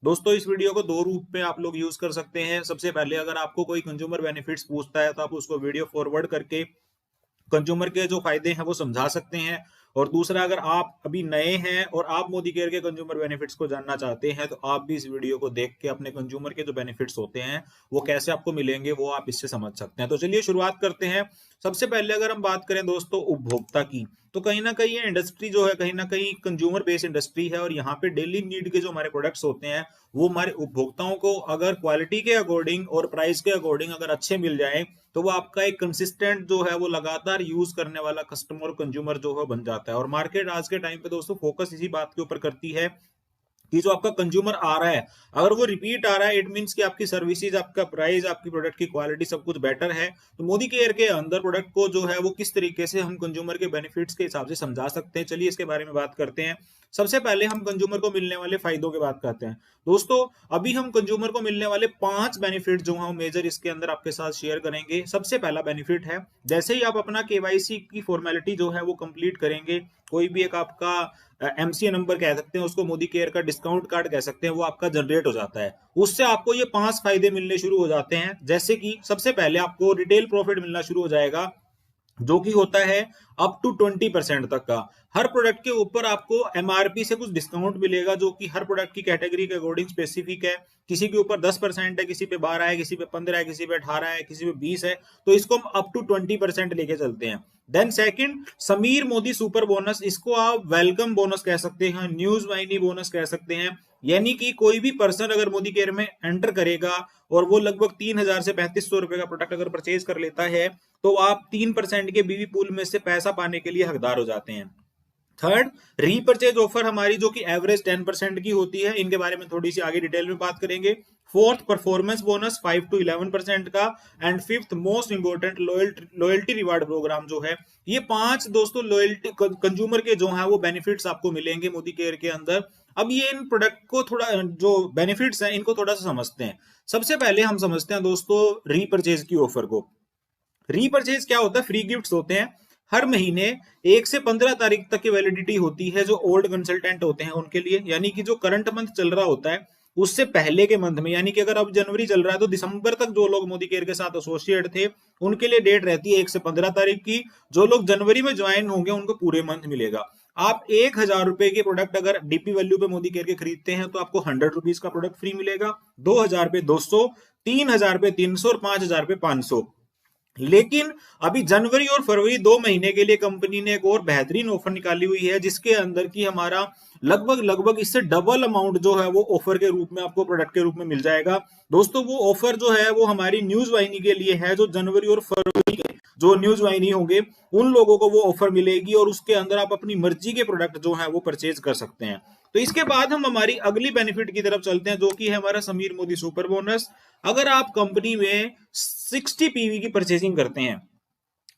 दोस्तों इस वीडियो को दो रूप में आप लोग यूज कर सकते हैं। सबसे पहले अगर आपको कोई कंज्यूमर बेनिफिट्स पूछता है तो आप उसको वीडियो फॉरवर्ड करके कंज्यूमर के जो फायदे हैं वो समझा सकते हैं। और दूसरा, अगर आप अभी नए हैं और आप मोदी केयर के कंज्यूमर बेनिफिट्स को जानना चाहते हैं तो आप भी इस वीडियो को देख के अपने कंज्यूमर के जो बेनिफिट्स होते हैं वो कैसे आपको मिलेंगे वो आप इससे समझ सकते हैं। तो चलिए शुरुआत करते हैं। सबसे पहले अगर हम बात करें दोस्तों उपभोक्ता की, तो कहीं ना कहीं ये इंडस्ट्री जो है कहीं ना कहीं कंज्यूमर बेस्ड इंडस्ट्री है और यहाँ पे डेली नीड के जो हमारे प्रोडक्ट्स होते हैं वो हमारे उपभोक्ताओं को अगर क्वालिटी के अकॉर्डिंग और प्राइस के अकॉर्डिंग अगर अच्छे मिल जाए तो वो आपका एक कंसिस्टेंट जो है वो लगातार यूज करने वाला कस्टमर कंज्यूमर जो है बन जाता है। और मार्केट आज के टाइम पे दोस्तों फोकस इसी बात के ऊपर करती है कि जो आपका कंज्यूमर आ रहा है अगर वो रिपीट आ रहा है, इट मींस कि आपकी सर्विसेज, आपका प्राइस, आपकी प्रोडक्ट की क्वालिटी सब कुछ बेटर है। तो मोदी केयर के अंदर प्रोडक्ट को जो है वो किस तरीके से हम कंज्यूमर के बेनिफिट्स के हिसाब से समझा सकते हैं, चलिए इसके बारे में बात करते हैं। सबसे पहले हम कंज्यूमर को मिलने वाले फायदों की बात करते हैं। दोस्तों अभी हम कंज्यूमर को मिलने वाले 5 बेनिफिट जो है मेजर इसके अंदर आपके साथ शेयर करेंगे। सबसे पहला बेनिफिट है, जैसे ही आप अपना केवाईसी की फॉर्मेलिटी जो है वो कंप्लीट करेंगे, कोई भी एक आपका एमसीए नंबर कह सकते हैं उसको, मोदी केयर का डिस्काउंट कार्ड कह सकते हैं, वो आपका जनरेट हो जाता है। उससे आपको ये 5 फायदे मिलने शुरू हो जाते हैं। जैसे कि सबसे पहले आपको रिटेल प्रॉफिट मिलना शुरू हो जाएगा जो कि होता है अप टू 20% तक का। हर प्रोडक्ट के ऊपर आपको एमआरपी से कुछ डिस्काउंट मिलेगा जो कि हर प्रोडक्ट की कैटेगरी के अकॉर्डिंग स्पेसिफिक है। किसी के ऊपर 10% है, किसी पे 12 है, किसी पे 15 है, किसी पे 18 है, किसी पे 20 है। तो इसको हम अप टू 20% लेके चलते हैं। Then second, Samir Modi super bonus, इसको आप वेलकम बोनस कह सकते हैं, न्यूज वाहिनी बोनस कह सकते हैं। यानी कि कोई भी पर्सन अगर मोदी केयर में एंटर करेगा और वो लगभग 3000 से 3500 रुपए का प्रोडक्ट अगर परचेज कर लेता है तो आप 3% के बीवी पूल में से पैसा पाने के लिए हकदार हो जाते हैं। थर्ड, रीपर्चेज ऑफर हमारी जो कि एवरेज 10% की होती है, इनके बारे में थोड़ी सी आगे डिटेल में बात करेंगे। फोर्थ, परफॉर्मेंस बोनस 5 to 11% का। And fifth, most important, loyalty reward program जो है। ये 5 दोस्तों लॉयल्टी कंज्यूमर के जो है वो बेनिफिट्स आपको मिलेंगे मोदी केयर के अंदर। अब ये इन प्रोडक्ट को थोड़ा, जो बेनिफिट्स हैं इनको थोड़ा सा समझते हैं। सबसे पहले हम समझते हैं दोस्तों रीपर्चेज की ऑफर को। रीपर्चेज क्या होता है? फ्री गिफ्ट्स होते हैं। हर महीने 1 से 15 तारीख तक की वैलिडिटी होती है जो ओल्ड कंसल्टेंट होते हैं उनके लिए, यानी कि जो करंट मंथ चल रहा होता है उससे पहले के मंथ में, यानी कि अगर अब जनवरी चल रहा है तो दिसंबर तक जो लोग मोदी केयर के साथ एसोसिएट थे उनके लिए डेट रहती है 1 से 15 तारीख की। जो लोग जनवरी में ज्वाइन होंगे उनको पूरे मंथ मिलेगा। आप 1000 रुपए के प्रोडक्ट अगर डीपी वैल्यू पे मोदी केयर के खरीदते हैं तो आपको 100 रुपीज का प्रोडक्ट फ्री मिलेगा। 2000 पे 200, 3000 पे 300 और 5000 पे 500। लेकिन अभी जनवरी और फरवरी 2 महीने के लिए कंपनी ने एक और बेहतरीन ऑफर निकाली हुई है जिसके अंदर की हमारा लगभग इससे डबल अमाउंट जो है वो ऑफर के रूप में आपको प्रोडक्ट के रूप में मिल जाएगा। दोस्तों वो ऑफर जो है वो हमारी न्यूज वाहिनी के लिए है। जो जनवरी और फरवरी के जो न्यूज वाहिनी होंगे उन लोगों को वो ऑफर मिलेगी और उसके अंदर आप अपनी मर्जी के प्रोडक्ट जो है वो परचेज कर सकते हैं। तो इसके बाद हम हमारी अगली बेनिफिट की तरफ चलते हैं जो कि है हमारा समीर मोदी सुपर बोनस। अगर आप कंपनी में 60 पीवी की परचेजिंग करते हैं,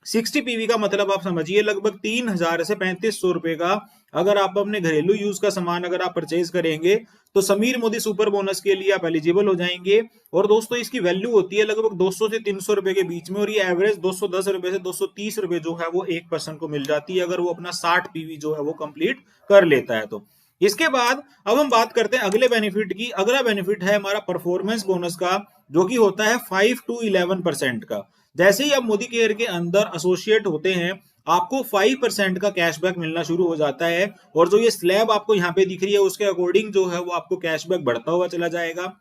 60 पीवी का मतलब आप समझिए लगभग 3000 से 3500 रुपए का अगर आप अपने घरेलू यूज का सामान अगर आप परचेज करेंगे तो समीर मोदी सुपर बोनस के लिए आप एलिजिबल हो जाएंगे। और दोस्तों इसकी वैल्यू होती है लगभग 200 से 300 रुपए के बीच में और ये एवरेज 210 रुपए से 230 रुपए जो है वो एक पर्सन को मिल जाती है अगर वो अपना 60 पीवी जो है वो कंप्लीट कर लेता है। तो इसके बाद अब हम बात करते हैं अगले बेनिफिट की। अगला बेनिफिट है हमारा परफॉर्मेंस बोनस का जो कि होता है 5 to 11% का। जैसे ही आप मोदी केयर के अंदर एसोसिएट होते हैं आपको 5% का कैशबैक मिलना शुरू हो जाता है। और जो ये स्लैब आपको यहाँ पे दिख रही है उसके अकॉर्डिंग जो है वो आपको कैशबैक बढ़ता हुआ चला जाएगा।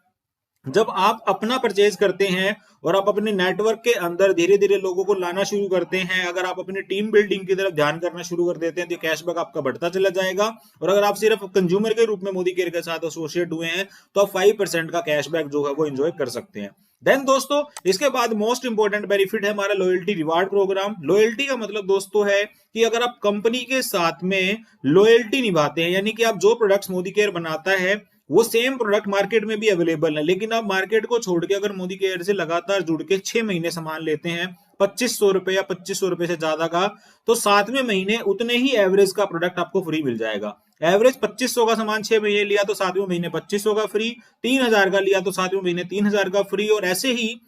जब आप अपना परचेज करते हैं और आप अपने नेटवर्क के अंदर धीरे धीरे लोगों को लाना शुरू करते हैं, अगर आप अपनी टीम बिल्डिंग की तरफ ध्यान करना शुरू कर देते हैं तो कैशबैक आपका बढ़ता चला जाएगा। और अगर आप सिर्फ कंज्यूमर के रूप में मोदी केयर के साथ एसोसिएट हुए हैं तो आप 5% का कैशबैक जो है वो एंजॉय कर सकते हैं। देन दोस्तों इसके बाद मोस्ट इंपोर्टेंट बेनिफिट है हमारा लॉयल्टी रिवार्ड प्रोग्राम। लॉयल्टी का मतलब दोस्तों है कि अगर आप कंपनी के साथ में लॉयल्टी निभाते हैं, यानी कि आप जो प्रोडक्ट्स मोदी केयर बनाता है वो सेम प्रोडक्ट मार्केट में भी अवेलेबल है, लेकिन आप मार्केट को छोड़ के अगर मोदी केयर से लगातार जुड़ के 6 महीने सामान लेते हैं 2500 रुपए या 2500 रुपए से ज्यादा का, तो 7वें महीने उतने ही एवरेज का प्रोडक्ट आपको फ्री मिल जाएगा। एवरेज 2500 का सामान 6 महीने लिया तो 7वें महीने 2500 का फ्री, 3000 का लिया तो 7वें महीने 3000 का फ्री। और ऐसे ही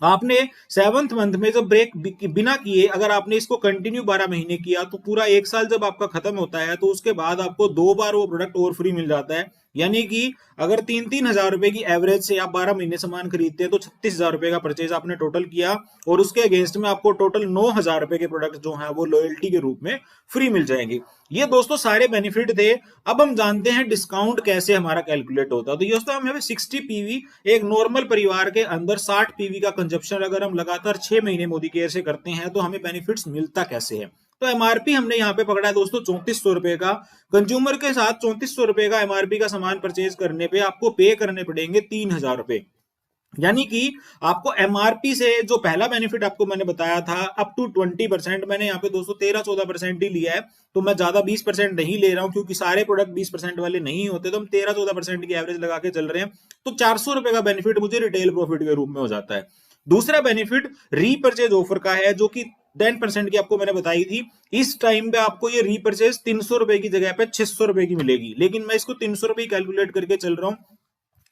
आपने 7th मंथ में जब ब्रेक बिना किए अगर आपने इसको कंटिन्यू 12 महीने किया तो पूरा 1 साल जब आपका खत्म होता है तो उसके बाद आपको 2 बार वो प्रोडक्ट और फ्री मिल जाता है। यानी कि अगर 3-3 हजार रुपए की एवरेज से आप 12 महीने सामान खरीदते हैं तो 36 हजार रुपए का परचेज आपने टोटल किया, और उसके अगेंस्ट में आपको टोटल 9 हजार रुपए के प्रोडक्ट जो है वो लॉयल्टी के रूप में फ्री मिल जाएंगे। ये दोस्तों सारे बेनिफिट थे। अब हम जानते हैं डिस्काउंट कैसे हमारा कैलकुलेट होता है। तो दोस्तों हम यहाँ 60 पीवी एक नॉर्मल परिवार के अंदर 60 पीवी का कंजप्शन अगर हम लगातार 6 महीने मोदी केयर से करते हैं तो हमें बेनिफिट्स मिलता कैसे है। तो एमआरपी हमने यहाँ पे पकड़ा है दोस्तों 3400 रुपए का। कंज्यूमर के साथ 3400 रुपए का एमआरपी का सामान परचेज करने पे आपको पे करने पड़ेंगे 3000 रुपए। यानी कि आपको एमआरपी से जो पहला बेनिफिट आपको मैंने बताया था अप टू 20%, मैंने यहाँ पे दोस्तों 13-14% ही लिया है। तो मैं ज्यादा 20% नहीं ले रहा हूं क्योंकि सारे प्रोडक्ट 20% वाले नहीं होते, तो हम 13-14% की एवरेज लगा के चल रहे हैं। तो 400 रुपए का बेनिफिट मुझे रिटेल प्रॉफिट के रूप में हो जाता है। दूसरा बेनिफिट रीपर्चेज ऑफर का है जो कि 10% की आपको मैंने बताई थी। इस टाइम पे आपको ये रीपर्चेज 300 रुपए की जगह पे 600 रुपए की मिलेगी, लेकिन मैं इसको 300 रुपए कैलकुलेट करके चल रहा हूँ।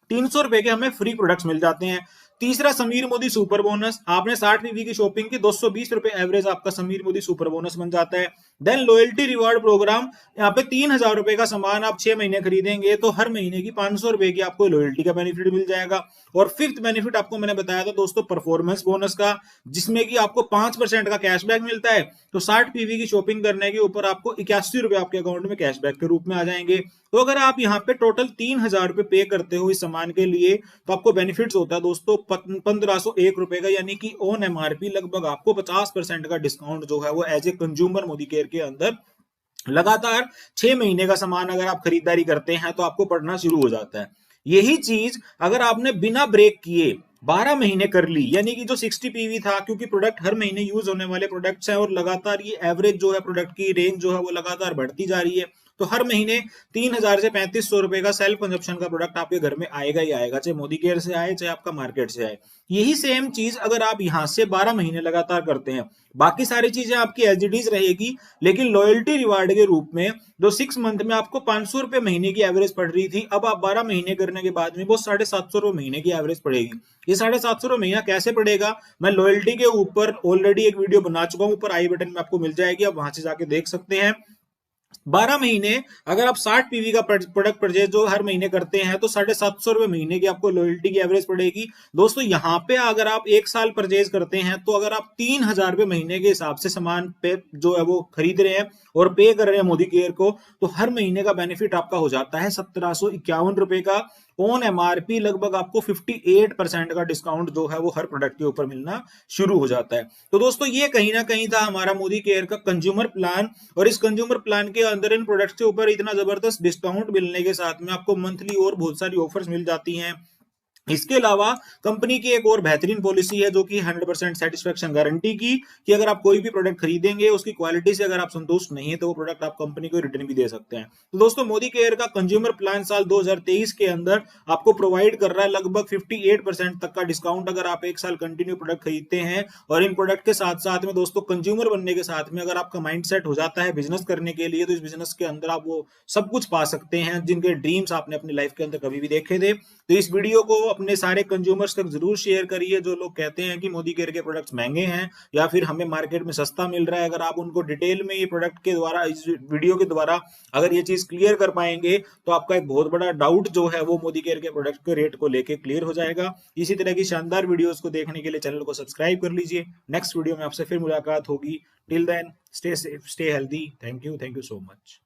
300 रुपए के हमें फ्री प्रोडक्ट्स मिल जाते हैं। तीसरा समीर मोदी सुपर बोनस, आपने 60 पीवी की शॉपिंग की 220 रुपए एवरेज आपका समीर मोदी सुपर बोनस बन जाता है। देन लॉयल्टी रिवार्ड प्रोग्राम, यहाँ पे 3000 रुपए का सामान आप 6 महीने खरीदेंगे तो हर महीने की 500 रुपए की आपको लॉयल्टी का बेनिफिट मिल जाएगा। और फिफ्थ बेनिफिट आपको मैंने बताया था दोस्तों परफॉर्मेंस बोनस का, जिसमें कि आपको 5% का कैशबैक मिलता है। तो 60 पीवी की शॉपिंग करने के ऊपर आपको 81 रुपए आपके अकाउंट में कैशबैक के रूप में आ जाएंगे। तो अगर आप यहाँ पे टोटल 3000 रुपए पे करते हो इस सामान के लिए तो आपको बेनिफिट्स होता है दोस्तों 1501 रुपए का, यानी कि ऑन एमआरपी लगभग आपको 50% का डिस्काउंट जो है वो as a consumer Modicare के अंदर लगातार 6 महीने का सामान अगर आप खरीदारी करते हैं तो आपको पड़ना शुरू हो जाता है। यही चीज अगर आपने बिना ब्रेक किए 12 महीने कर ली, यानी कि जो 60 पीवी था, क्योंकि प्रोडक्ट हर महीने यूज होने वाले प्रोडक्ट्स हैं और लगातार ये एवरेज जो है प्रोडक्ट की रेंज जो है वो लगातार बढ़ती जा रही है, तो हर महीने 3000 से 3500 रुपए का सेल्फ कंजप्शन का प्रोडक्ट आपके घर में आएगा ही आएगा, चाहे मोदी केयर से आए चाहे आपका मार्केट से आए। यही सेम चीज अगर आप यहां से 12 महीने लगातार करते हैं, बाकी सारी चीजें आपकी एसडीडीज रहेगी, लेकिन लॉयल्टी रिवार्ड के रूप में जो 6 मंथ में आपको 500 रुपए महीने की एवरेज पड़ रही थी, अब आप 12 महीने करने के बाद में वो 750 रुपए महीने की एवरेज पड़ेगी। ये 750 रुपए महीना कैसे पड़ेगा, मैं लॉयल्टी के ऊपर ऑलरेडी एक वीडियो बना चुका हूं, ऊपर आई बटन में आपको मिल जाएगी, आप वहां से जाके देख सकते हैं। 12 महीने अगर आप 60 पीवी का प्रोडक्ट परचेज जो हर महीने करते हैं तो 750 रुपए महीने की आपको लॉयल्टी की एवरेज पड़ेगी। दोस्तों यहाँ पे अगर आप 1 साल परचेज करते हैं तो अगर आप 3000 रुपए महीने के हिसाब से सामान पे जो है वो खरीद रहे हैं और पे कर रहे हैं मोदी केयर को, तो हर महीने का बेनिफिट आपका हो जाता है 1751 रुपए का। ऑन एमआरपी लगभग आपको 58% का डिस्काउंट जो है वो हर प्रोडक्ट के ऊपर मिलना शुरू हो जाता है। तो दोस्तों ये कहीं ना कहीं था हमारा मोदी केयर का कंज्यूमर प्लान, और इस कंज्यूमर प्लान के अंदर इन प्रोडक्ट्स के ऊपर इतना जबरदस्त डिस्काउंट मिलने के साथ में आपको मंथली और बहुत सारी ऑफर्स मिल जाती हैं। इसके अलावा कंपनी की एक और बेहतरीन पॉलिसी है जो कि 100% सेटिस्फेक्शन गारंटी की, कि अगर आप कोई भी प्रोडक्ट खरीदेंगे उसकी क्वालिटी से अगर आप संतुष्ट नहीं है तो वो प्रोडक्ट आप कंपनी को रिटर्न भी दे सकते हैं। तो दोस्तों मोदी केयर का कंज्यूमर प्लान साल 2023 के अंदर आपको प्रोवाइड कर रहा है लगभग 58% तक का डिस्काउंट अगर आप 1 साल कंटिन्यू प्रोडक्ट खरीदते हैं। और इन प्रोडक्ट के साथ साथ में दोस्तों कंज्यूमर बनने के साथ में अगर आपका माइंड सेट हो जाता है बिजनेस करने के लिए, तो इस बिजनेस के अंदर आप वो सब कुछ पा सकते हैं जिनके ड्रीम्स आपने अपनी लाइफ के अंदर कभी भी देखे थे। तो इस वीडियो को अपने सारे कंज्यूमर्स तक जरूर शेयर करिए जो लोग कहते हैं कि मोदी केयर के प्रोडक्ट्स महंगे हैं या फिर हमें मार्केट में सस्ता मिल रहा है। अगर आप उनको डिटेल में ये प्रोडक्ट के द्वारा इस वीडियो के द्वारा अगर ये चीज क्लियर कर पाएंगे तो आपका एक बहुत बड़ा डाउट जो है वो मोदी केयर के प्रोडक्ट के रेट को लेके क्लियर हो जाएगा। इसी तरह की शानदार वीडियोस को देखने के लिए चैनल को सब्सक्राइब कर लीजिए। नेक्स्ट वीडियो में आपसे फिर मुलाकात होगी। Till then stay safe, stay healthy. Thank you so much.